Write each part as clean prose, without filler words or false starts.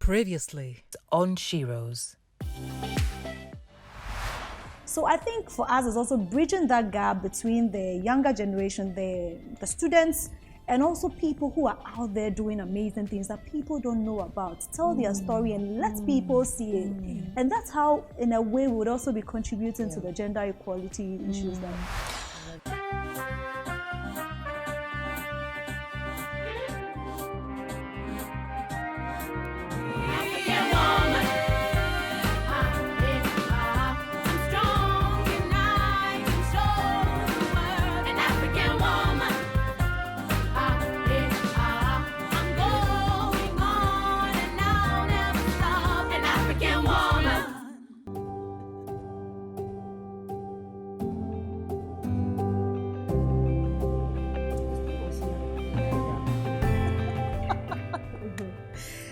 Previously on Sheroes. So I think for us it's also bridging that gap between the younger generation, the students, and also people who are out there doing amazing things that people don't know about. Tell their story and let people see it. And that's how, in a way, we would also be contributing to the gender equality issues.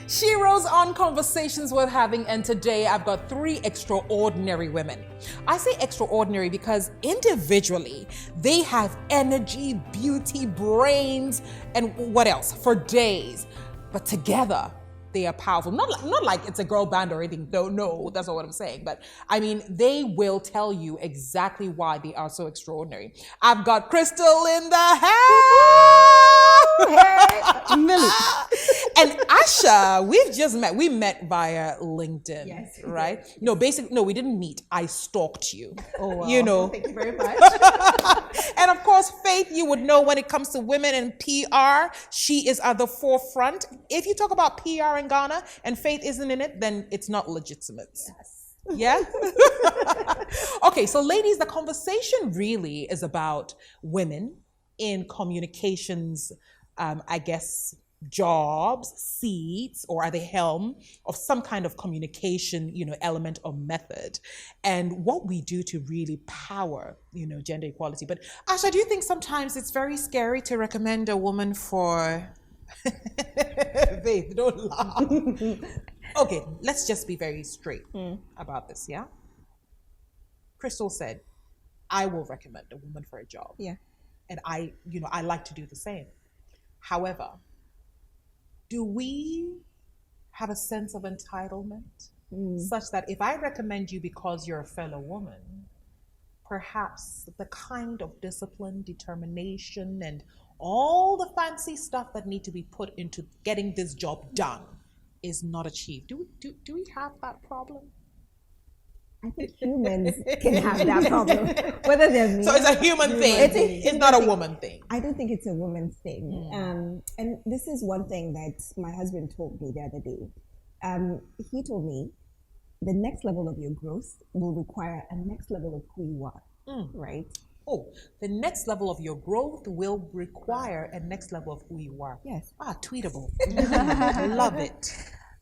Sheroes on Conversations Worth Having, and today I've got three extraordinary women. I say extraordinary because individually they have energy, beauty, brains, and what else for days. But together they are powerful. Not like it's a girl band or anything. No, that's not what I'm saying. But I mean, they will tell you exactly why they are so extraordinary. I've got Chrystal in the house. Hey, Millie. And Asha, we've just met. We met via LinkedIn, yes, right? No, basically, no, we didn't meet. I stalked you. Oh, wow. You know. Thank you very much. And of course, Faith, you would know when it comes to women in PR, she is at the forefront. If you talk about PR in Ghana and Faith isn't in it, then it's not legitimate. Yes. Yeah? Okay, so ladies, the conversation really is about women in communications, I guess, jobs, seats, or at the helm of some kind of communication, element or method, and what we do to really power, gender equality. But Asha, do you think sometimes it's very scary to recommend a woman for Faith, don't laugh. Okay, let's just be very straight about this, yeah? Chrystal said, I will recommend a woman for a job. Yeah. And I like to do the same. However, do we have a sense of entitlement such that if I recommend you because you're a fellow woman, perhaps the kind of discipline, determination, and all the fancy stuff that need to be put into getting this job done is not achieved? Do we have that problem? I think humans can have that problem, whether they're me. So it's a human thing. It's not a woman thing. I don't think it's a woman's thing. And this is one thing that my husband told me the other day. He told me the next level of your growth will require a next level of who you are, right? Oh, the next level of your growth will require a next level of who you are. Yes. Tweetable. Love it.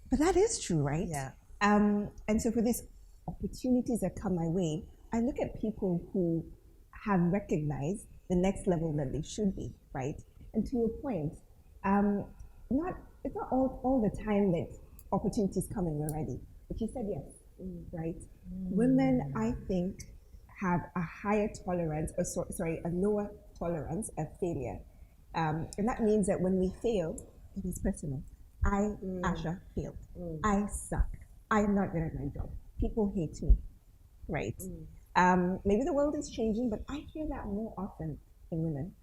But that is true, right? Yeah. And so for these opportunities that come my way, I look at people who have recognized the next level that they should be, right? And to your point, it's not all the time that opportunities come and we're ready. But you said yes, right? Women, I think, have a higher tolerance, a lower tolerance of failure. And that means that when we fail, it is personal. Asha, failed. I suck. I am not good at my job. People hate me, right? Maybe the world is changing, but I hear that more often in women.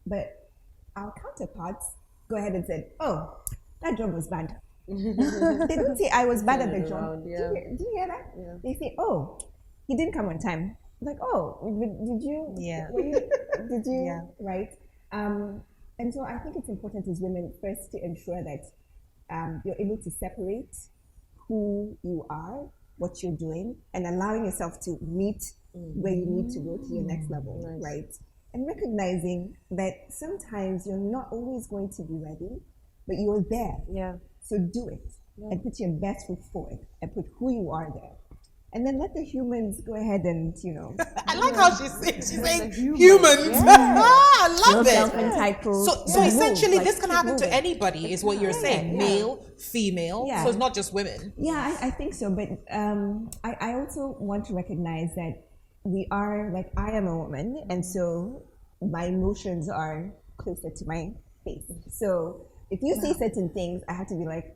But our counterparts go ahead and said, oh, that job was bad. They don't say I was bad at the job. Yeah. Do you hear that? Yeah. They say, oh, he didn't come on time. Like, oh, did you? Yeah. Did you? Yeah. Right? And so I think it's important as women first to ensure that you're able to separate who you are, what you're doing, and allowing yourself to meet where you need to go to your next level, right? And recognizing that sometimes you're not always going to be ready, but you're there. Yeah. So do it and put your best foot forward and put who you are there. And then let the humans go ahead and, I like how she's saying humans. Yeah. I love it. Self-entitled. So essentially, this can happen moving. to anybody, is what you're saying. Male, female. Yeah. So it's not just women. Yeah, I think so. But I also want to recognize that we are, like, I am a woman, and so my emotions are closer to my face. So if you say certain things, I have to be like,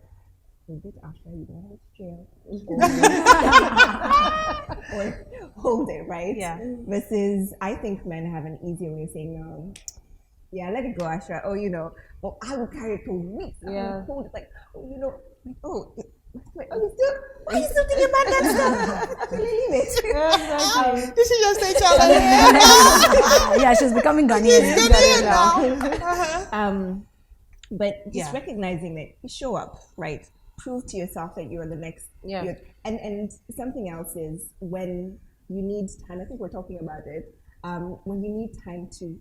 hold it, Asha, you don't hold jail. Or hold it, right? Yeah. Versus, I think men have an easier way of saying, no, yeah, let it go, Asha. Oh, well, I will carry it for weeks. I will hold it like, wait, why are you still thinking about that stuff? Leave it. Did she just say challenge? Yeah, she's becoming Ghanaian. But just recognizing that you show up, right? Prove to yourself that you're the next. Yeah. And something else is when you need time. I think we're talking about it. When you need time to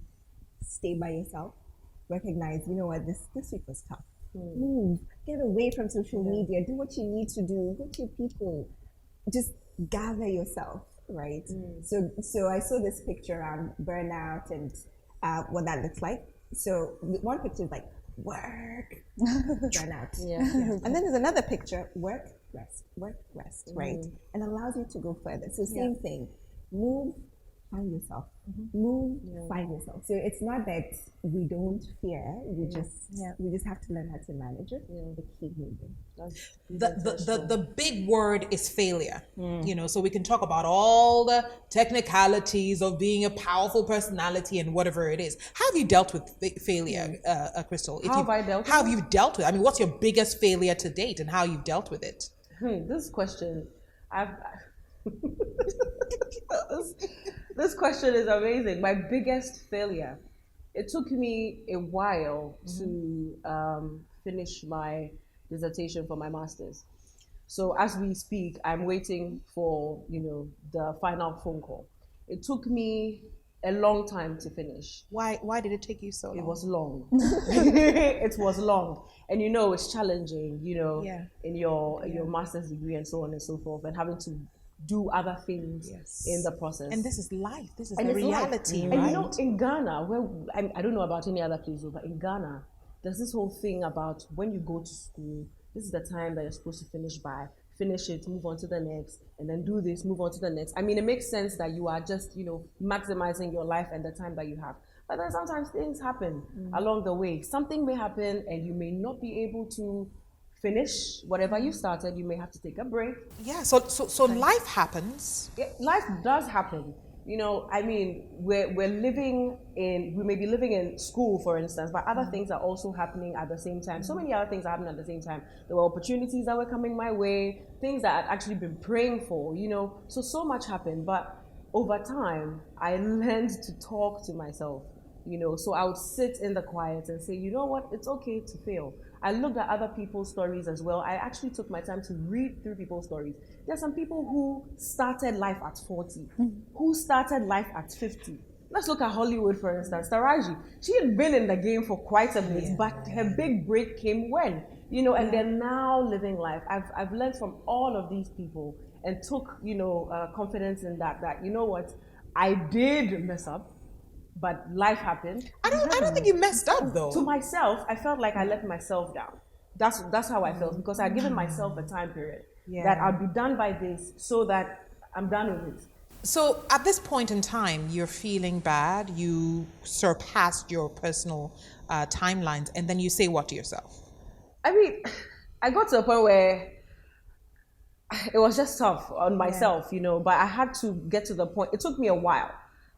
stay by yourself, recognize, you know what, this week was tough. Move, get away from social media, do what you need to do, go to people, just gather yourself, right? So I saw this picture on burnout and what that looks like. So one picture is like work, burnout. And then there's another picture, work, rest, right? And allows you to go further. So same thing, move, find yourself. Move, find yourself. So it's not that we don't fear, we just have to learn how to manage it, but keep moving. The big word is failure. So we can talk about all the technicalities of being a powerful personality and whatever it is. How have you dealt with failure, Chrystal? How have I dealt with How have you dealt with it? I mean, what's your biggest failure to date and how you've dealt with it? This question, this question is amazing. My biggest failure. It took me a while to finish my dissertation for my master's. So as we speak, I'm waiting for the final phone call. It took me a long time to finish. Why did it take you so long? It was long. It was long, and it's challenging. In your master's degree and so on and so forth, and having to do other things in the process. And this is life. This is and the reality, right? And in Ghana, where I don't know about any other place, but in Ghana, there's this whole thing about when you go to school, this is the time that you're supposed to finish it, move on to the next, and then do this, move on to the next. I mean, it makes sense that you are just, maximizing your life and the time that you have. But then sometimes things happen along the way. Something may happen and you may not be able to finish whatever you started. You may have to take a break. Yeah, so life happens. Yeah, life does happen. I mean, we may be living in school, for instance, but other things are also happening at the same time. So many other things are happening at the same time. There were opportunities that were coming my way, things that I'd actually been praying for, so much happened. But over time, I learned to talk to myself, so I would sit in the quiet and say, you know what, it's okay to fail. I looked at other people's stories as well. I actually took my time to read through people's stories. There are some people who started life at 40, who started life at 50. Let's look at Hollywood, for instance. Taraji, she had been in the game for quite a bit, but her big break came when? And they're now living life. I've learned from all of these people and took, confidence in that, you know what, I did mess up, but life happened. I don't think you messed up though. To myself, I felt like I let myself down. That's how I felt, because I had given myself a time period that I'll be done by this, so that I'm done with it. So at this point in time, you're feeling bad. You surpassed your personal timelines, and then you say what to yourself? I mean, I got to a point where it was just tough on myself, but I had to get to the point. It took me a while.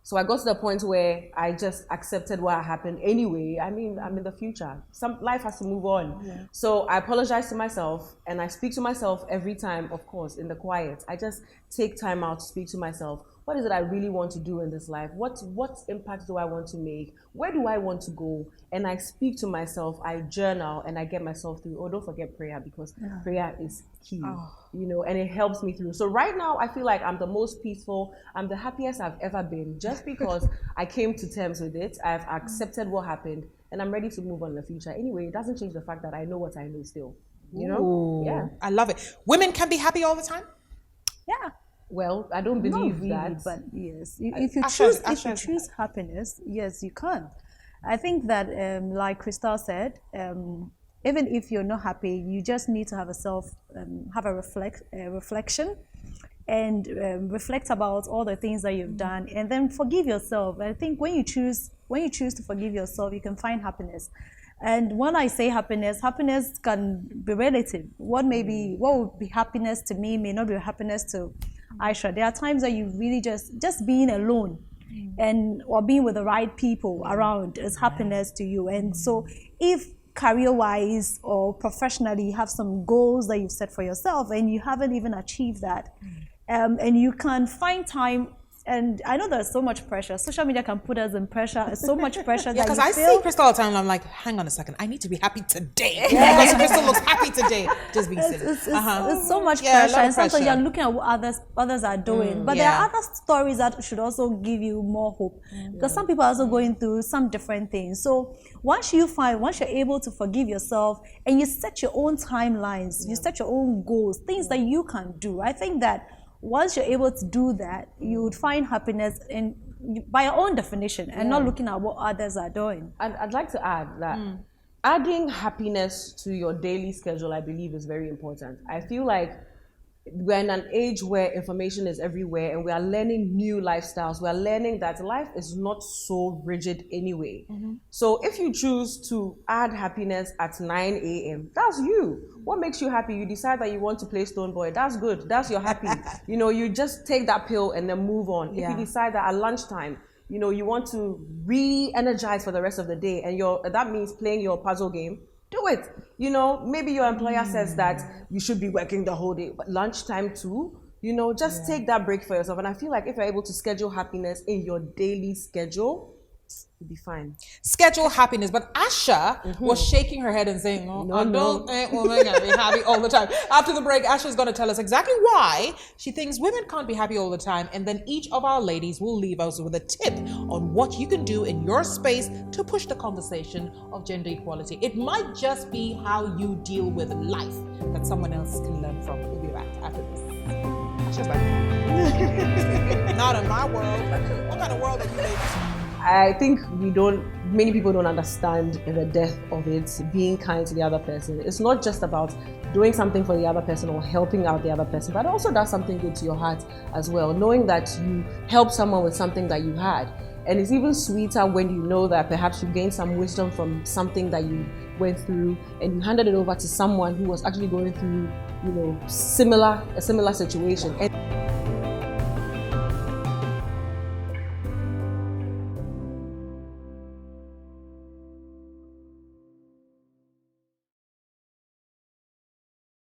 So I got to the point where I just accepted what happened anyway. I mean, I'm in the future. Life has to move on. Yeah. So I apologize to myself, and I speak to myself every time, of course, in the quiet. I just take time out to speak to myself. What is it I really want to do in this life? What impact do I want to make? Where do I want to go? And I speak to myself, I journal, and I get myself through. Oh, don't forget prayer, because prayer is key, and it helps me through. So right now, I feel like I'm the most peaceful. I'm the happiest I've ever been, just because I came to terms with it. I've accepted what happened, and I'm ready to move on in the future. Anyway, it doesn't change the fact that I know what I know still. Ooh, Yeah. I love it. Women can be happy all the time? Yeah. Well, I don't believe Not really, that. but yes, if you choose happiness, yes, you can. I think that, like Chrystal said, even if you're not happy, you just need to have a reflection, and reflect about all the things that you've done, and then forgive yourself. I think when you choose to forgive yourself, you can find happiness. And when I say happiness, happiness can be relative. What would be happiness to me may not be happiness to Aisha. There are times that you really just being alone and or being with the right people around is happiness to you. And so if career-wise or professionally you have some goals that you've set for yourself and you haven't even achieved that, and you can find time. And I know there's so much pressure. Social media can put us in pressure. It's so much pressure that because you I feel. see Chrystal all the time and I'm like, hang on a second, I need to be happy today. Because Chrystal looks happy today. Just being silly. It's so much Yeah, a lot pressure, of and sometimes pressure. you're looking at what others are doing. But there yeah. are other stories that should also give you more hope, because some people are also going through some different things. So once you're able to forgive yourself and you set your own timelines, you set your own goals, things that you can do. I think that once you're able to do that, you would find happiness by your own definition and not looking at what others are doing. And I'd like to add that adding happiness to your daily schedule, I believe, is very important. I feel like we're in an age where information is everywhere and we are learning new lifestyles. We are learning that life is not so rigid anyway. So if you choose to add happiness at 9 a.m., that's you. What makes you happy? You decide that you want to play Stone Boy. That's good. That's your happy. You just take that pill and then move on. If you decide that at lunchtime, you want to re-energize for the rest of the day and that means playing your puzzle game, do it. Maybe your employer says that you should be working the whole day, but lunchtime too, just take that break for yourself. And I feel like if you're able to schedule happiness in your daily schedule, you'll be fine. Schedule happiness. But Asha was shaking her head and saying, I don't think women can be happy all the time. After the break, Asha is going to tell us exactly why she thinks women can't be happy all the time. And then each of our ladies will leave us with a tip on what you can do in your space to push the conversation of gender equality. It might just be how you deal with life that someone else can learn from. We'll be back after this. Asha's like, not in my world. What kind of world are you living? I think many people don't understand the depth of it, being kind to the other person. It's not just about doing something for the other person or helping out the other person, but it also does something good to your heart as well, knowing that you helped someone with something that you had. And it's even sweeter when you know that perhaps you gained some wisdom from something that you went through and you handed it over to someone who was actually going through, a similar situation. And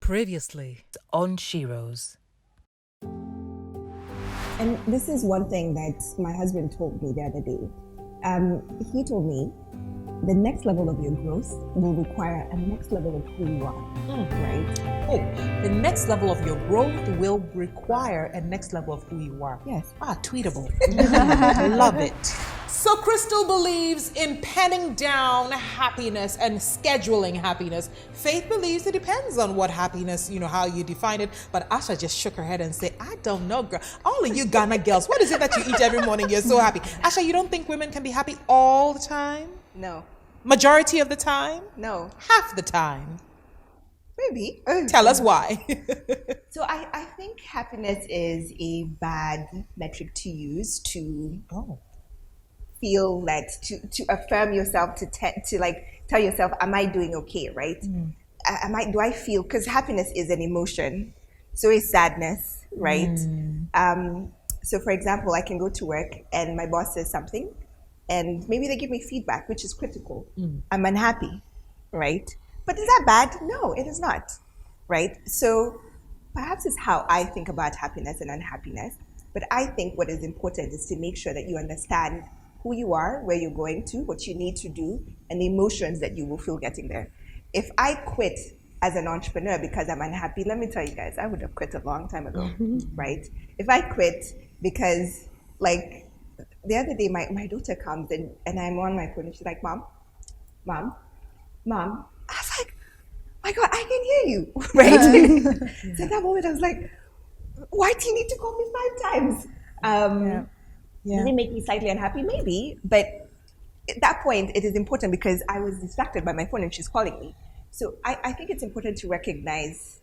Previously on Sheroes. And this is one thing that my husband told me the other day. He told me the next level of your growth will require a next level of who you are, right? Oh, the next level of your growth will require a next level of who you are. Yes. Tweetable. Love it. So Chrystal believes in penning down happiness and scheduling happiness. Faith believes it depends on what happiness, how you define it. But Asha just shook her head and said, I don't know, girl. All of you Ghana girls, what is it that you eat every morning? You're so happy. Asha, you don't think women can be happy all the time? No. Majority of the time? No. Half the time? Maybe. Tell us why. So I think happiness is a bad metric to use to feel that, to affirm yourself, to tell yourself, am I doing okay, right? Do I feel, because happiness is an emotion, so is sadness, right? So for example, I can go to work and my boss says something and maybe they give me feedback, which is critical. I'm unhappy, right? But is that bad? No, it is not, right? So perhaps it's how I think about happiness and unhappiness. But I think what is important is to make sure that you understand who you are, where you're going to, what you need to do, and the emotions that you will feel getting there. If I quit as an entrepreneur because I'm unhappy, let me tell you guys, I would have quit a long time ago, right? If I quit because, like, the other day my daughter comes and I'm on my phone and she's like, Mom. I was like, my God, I can hear you, right? So at that moment I was like, why do you need to call me 5 times? Does it make me slightly unhappy? Maybe, but at that point, it is important because I was distracted by my phone and she's calling me. So I think it's important to recognize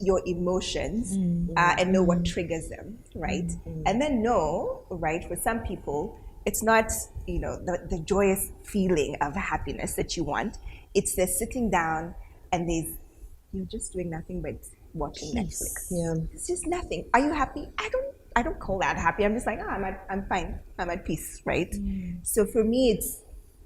your emotions and know what triggers them, right? And then know, right, for some people, it's not the joyous feeling of happiness that you want. It's the sitting down and you're just doing nothing but watching Netflix. Yeah. It's just nothing. Are you happy? I don't call that happy. I'm just like, I'm fine. I'm at peace, right? So for me,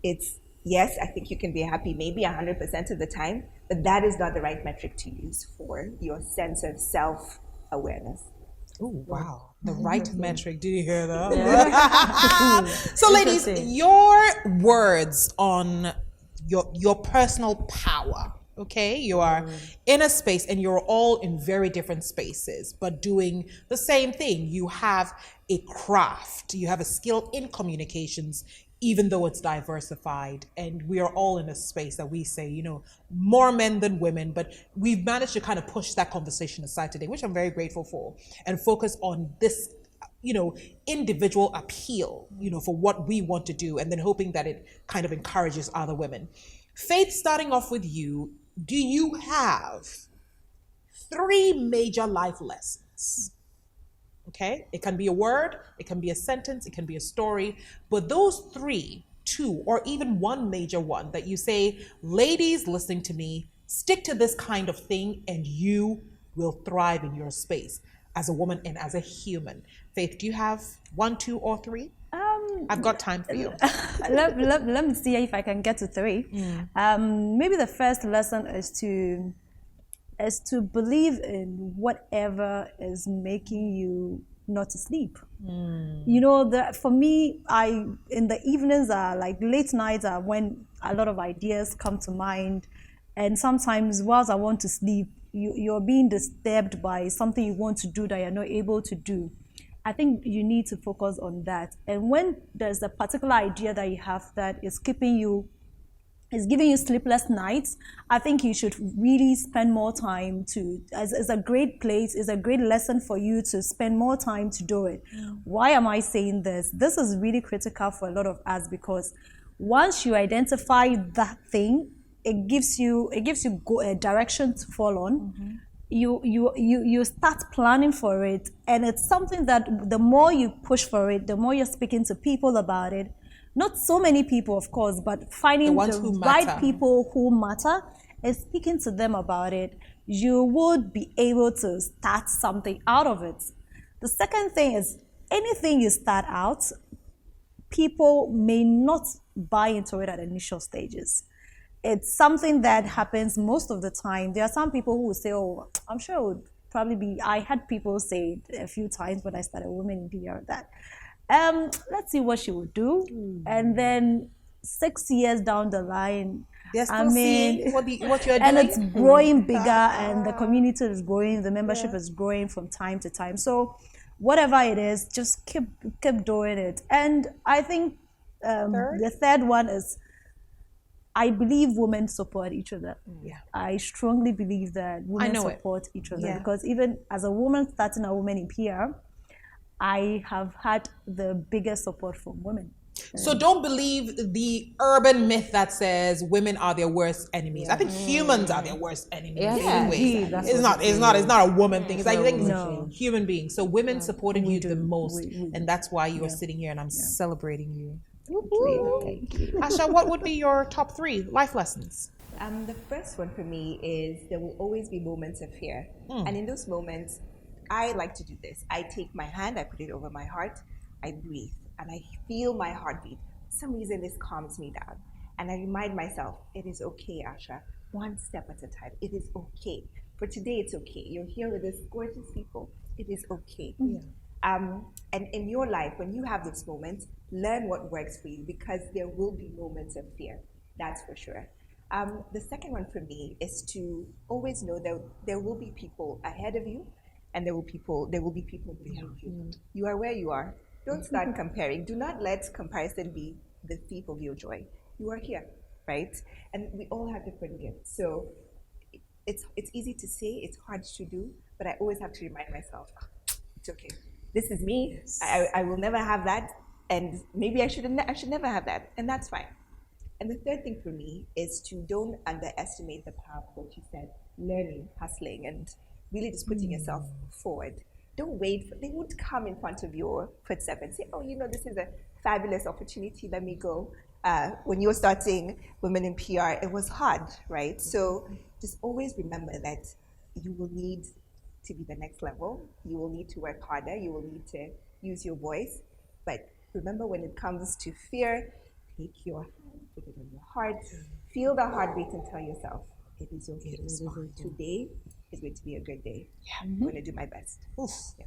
it's yes, I think you can be happy maybe 100% of the time, but that is not the right metric to use for your sense of self-awareness. Oh, wow. The right metric. Did you hear that? So, ladies, your words on your personal power. Okay, you are in a space and you're all in very different spaces, but doing the same thing. You have a craft, you have a skill in communications, even though it's diversified. And we are all in a space that we say, more men than women, but we've managed to kind of push that conversation aside today, which I'm very grateful for, and focus on this individual appeal, for what we want to do, and then hoping that it kind of encourages other women. Faith, starting off with you, do you have 3 major life lessons? Okay, it can be a word, it can be a sentence, it can be a story, but those 3, 2, or even 1 major one that you say, ladies listening to me, stick to this kind of thing and you will thrive in your space as a woman and as a human. Faith, do you have 1, 2, or 3? I've got time for you. Let me see if I can get to 3. Maybe the first lesson is to believe in whatever is making you not to sleep. For me, in the evenings are like late nights are when a lot of ideas come to mind, and sometimes whilst I want to sleep, you're being disturbed by something you want to do that you're not able to do. I think you need to focus on that. And when there's a particular idea that you have that is giving you sleepless nights, I think you should really spend more time it's a great place, it's a great lesson for you to spend more time to do it. Why am I saying this? This is really critical for a lot of us, because once you identify that thing, it gives you a direction to fall on. You start planning for it, and it's something that the more you push for it, the more you're speaking to people about it. Not so many people, of course, but finding the right people who matter and speaking to them about it, you would be able to start something out of it. The second thing is, anything you start out, people may not buy into it at initial stages. It's something that happens most of the time. There are some people who will say, oh, I'm sure it would probably be, I had people say it a few times when I started Women in PR that, let's see what she would do. And then 6 years down the line, They're still seeing what you're doing. And it's growing bigger, and the community is growing, the membership is growing from time to time. So whatever it is, just keep doing it. And I think the third one is, I believe women support each other. I strongly believe that women support each other, because even as a woman starting a Women in PR, I have had the biggest support from women. So don't believe the urban myth that says women are their worst enemies. I think humans are their worst enemies. It's not a woman thing. It's like human beings. So women supported you the most, and that's why you are sitting here, and I'm celebrating you. Thank you. Asha, what would be your top 3 life lessons? The first one for me is there will always be moments of fear. And in those moments, I like to do this. I take my hand, I put it over my heart, I breathe, and I feel my heartbeat. For some reason, this calms me down. And I remind myself, it is okay, Asha. One step at a time. It is okay. For today, it's okay. You're here with these gorgeous people. It is okay. And in your life, when you have those moments, learn what works for you, because there will be moments of fear. That's for sure. The second one for me is to always know that there will be people ahead of you, and there will be people behind you. You are where you are. Don't start comparing. Do not let comparison be the thief of your joy. You are here, right? And we all have different gifts. So it's easy to say, it's hard to do, but I always have to remind myself, it's okay. This is me. I will never have that, and maybe I should never have that, and that's fine. And the third thing for me is to don't underestimate the power of what you said, learning, hustling, and really just putting yourself forward. Don't wait. They won't come in front of your footstep and say, oh, this is fabulous opportunity. Let me go. When you were starting Women in PR, it was hard, right? So just always remember that you will need to be the next level. You will need to work harder. You will need to use your voice. But remember, when it comes to fear, take your hand, put it on your heart, feel the heartbeat and tell yourself, it is okay. Today is going to be a good day. I'm going to do my best. Oof. Yeah.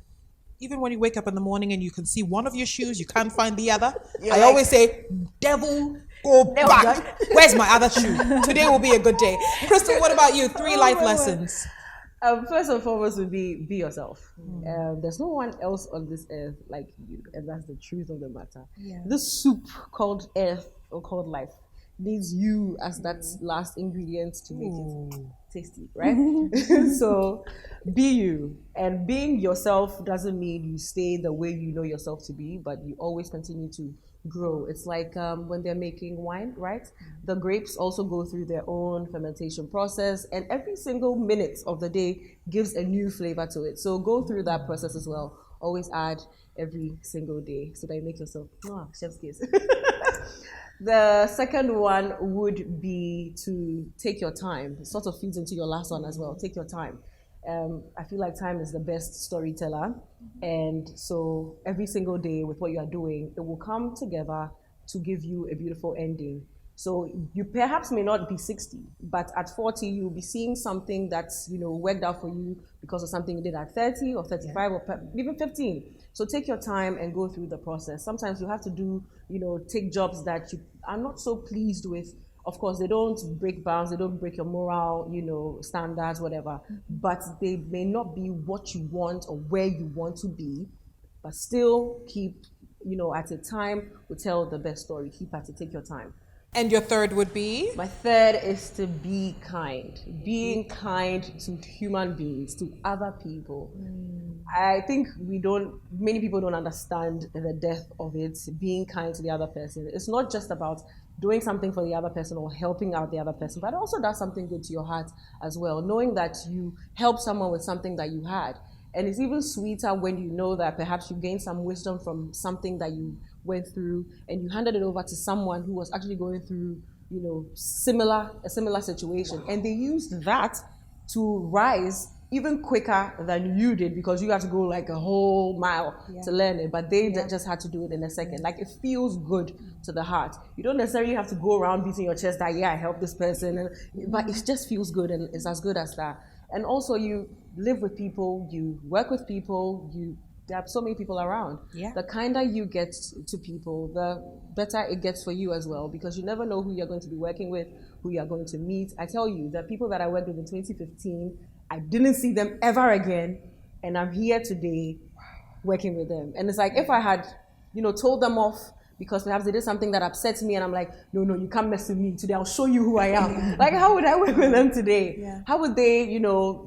Even when you wake up in the morning and you can see one of your shoes, you can't find the other. You're I like, always say, devil, go back. Where's my other shoe? Today will be a good day. Chrystal, what about you? 3 life lessons. First and foremost would be yourself. There's no one else on this earth like you, and that's the truth of the matter. This soup called earth or called life needs you as that last ingredient to make it tasty, right? So be you. And being yourself doesn't mean you stay the way you know yourself to be, but you always continue to grow. It's like when they're making wine, right? The grapes also go through their own fermentation process, and every single minute of the day gives a new flavor to it. So go through that process as well. Always add every single day so that you make yourself chef's kiss. The second one would be to take your time. It sort of feeds into your last one as well. Take your time. I feel like time is the best storyteller. And so every single day with what you are doing, it will come together to give you a beautiful ending. So you perhaps may not be 60, but at 40, you'll be seeing something that's, worked out for you because of something you did at 30 or 35 or even 15. So take your time and go through the process. Sometimes you have to take jobs that you are not so pleased with. Of course, they don't break bounds, they don't break your moral, standards, whatever, but they may not be what you want or where you want to be, but still keep, at a time will tell the best story. Keep at it, take your time. And your third would be? My third is to be kind. Being kind to human beings, to other people. I think many people don't understand the depth of it, being kind to the other person. It's not just about doing something for the other person or helping out the other person, but it also does something good to your heart as well, knowing that you helped someone with something that you had. And it's even sweeter when you know that perhaps you gained some wisdom from something that you went through and you handed it over to someone who was actually going through, a similar situation. And they used that to rise even quicker than you did because you had to go like a whole mile to learn it, but they just had to do it in a second. Like, it feels good to the heart. You don't necessarily have to go around beating your chest that, I helped this person, but it just feels good, and it's as good as that. And also, you live with people, you work with people, there are so many people around. Yeah. The kinder you get to people, the better it gets for you as well, because you never know who you're going to be working with, who you're going to meet. I tell you, the people that I worked with in 2015, I didn't see them ever again, and I'm here today working with them. And it's like, if I had, told them off because perhaps they did something that upsets me, and I'm like, no, you can't mess with me. Today I'll show you who I am. Like, how would I work with them today? Yeah. How would they,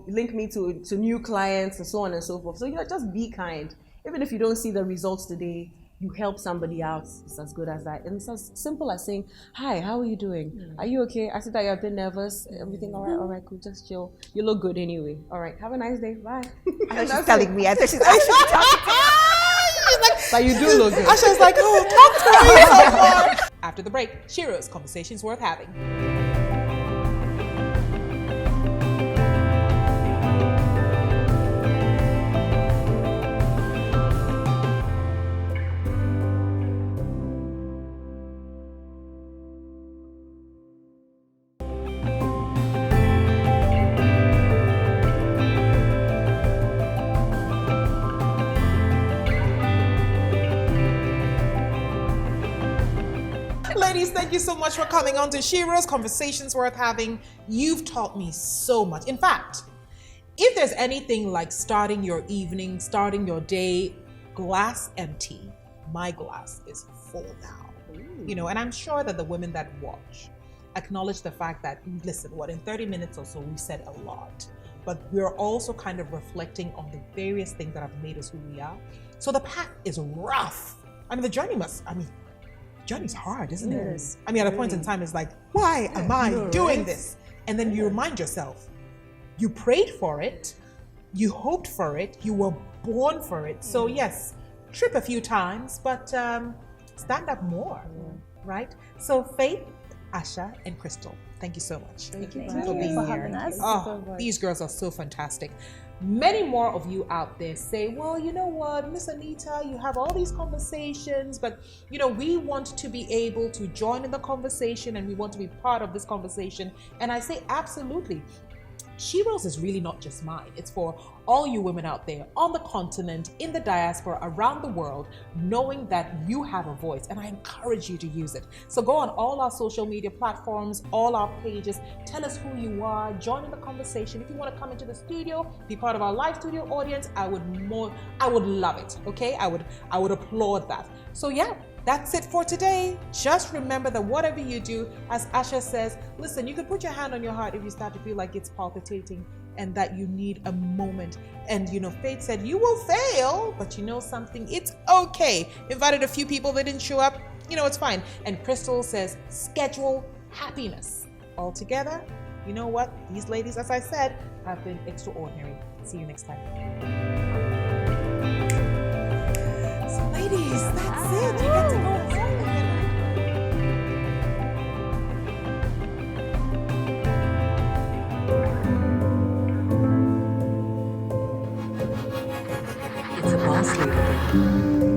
link me to new clients and so on and so forth? So, just be kind. Even if you don't see the results today, you help somebody out. It's as good as that. And it's as simple as saying, hi, how are you doing? Are you okay? I see that you're a bit nervous. Everything all right, cool, just chill. You look good anyway. All right, have a nice day. Bye. I thought she's telling me. I thought she's actually talking to me. But you do look good. Asha's like, talk to me so much. After the break, Shiro's Conversations Worth Having. Ladies, thank you so much for coming on to Shiro's Conversations Worth Having. You've taught me so much. In fact, if there's anything like starting your evening, starting your day, glass empty, my glass is full now. And I'm sure that the women that watch acknowledge the fact that, listen, in 30 minutes or so, we said a lot, but we're also kind of reflecting on the various things that have made us who we are. So the path is rough. The journey's hard, isn't it? Yes. At a point in time, it's like, why am I doing this? And then you remind yourself, you prayed for it, you hoped for it, you were born for it. So yes, trip a few times, but stand up more, right? So Faith, Asha, and Chrystal, thank you so much. Thank you Thank for you being for here. having us. Oh, these girls are so fantastic. Many more of you out there say, well, you know what, Miss Anita, you have all these conversations, but you know, we want to be able to join in the conversation and we want to be part of this conversation. And I say, absolutely. She-Rose is really not just mine. It's for all you women out there on the continent, in the diaspora, around the world, knowing that you have a voice, and I encourage you to use it. So go on all our social media platforms, all our pages, tell us who you are, join in the conversation. If you want to come into the studio, be part of our live studio audience, I would love it, okay? I would applaud that. So yeah, that's it for today. Just remember that whatever you do, as Asha says, listen, you can put your hand on your heart if you start to feel like it's palpitating and that you need a moment. And you know, Faith said, you will fail, but you know something, it's okay. Invited a few people that didn't show up, you know, it's fine. And Chrystal says, schedule happiness. All together, you know what? These ladies, as I said, have been extraordinary. See you next time. So ladies, that's it. You get to go home. It's a boss lady.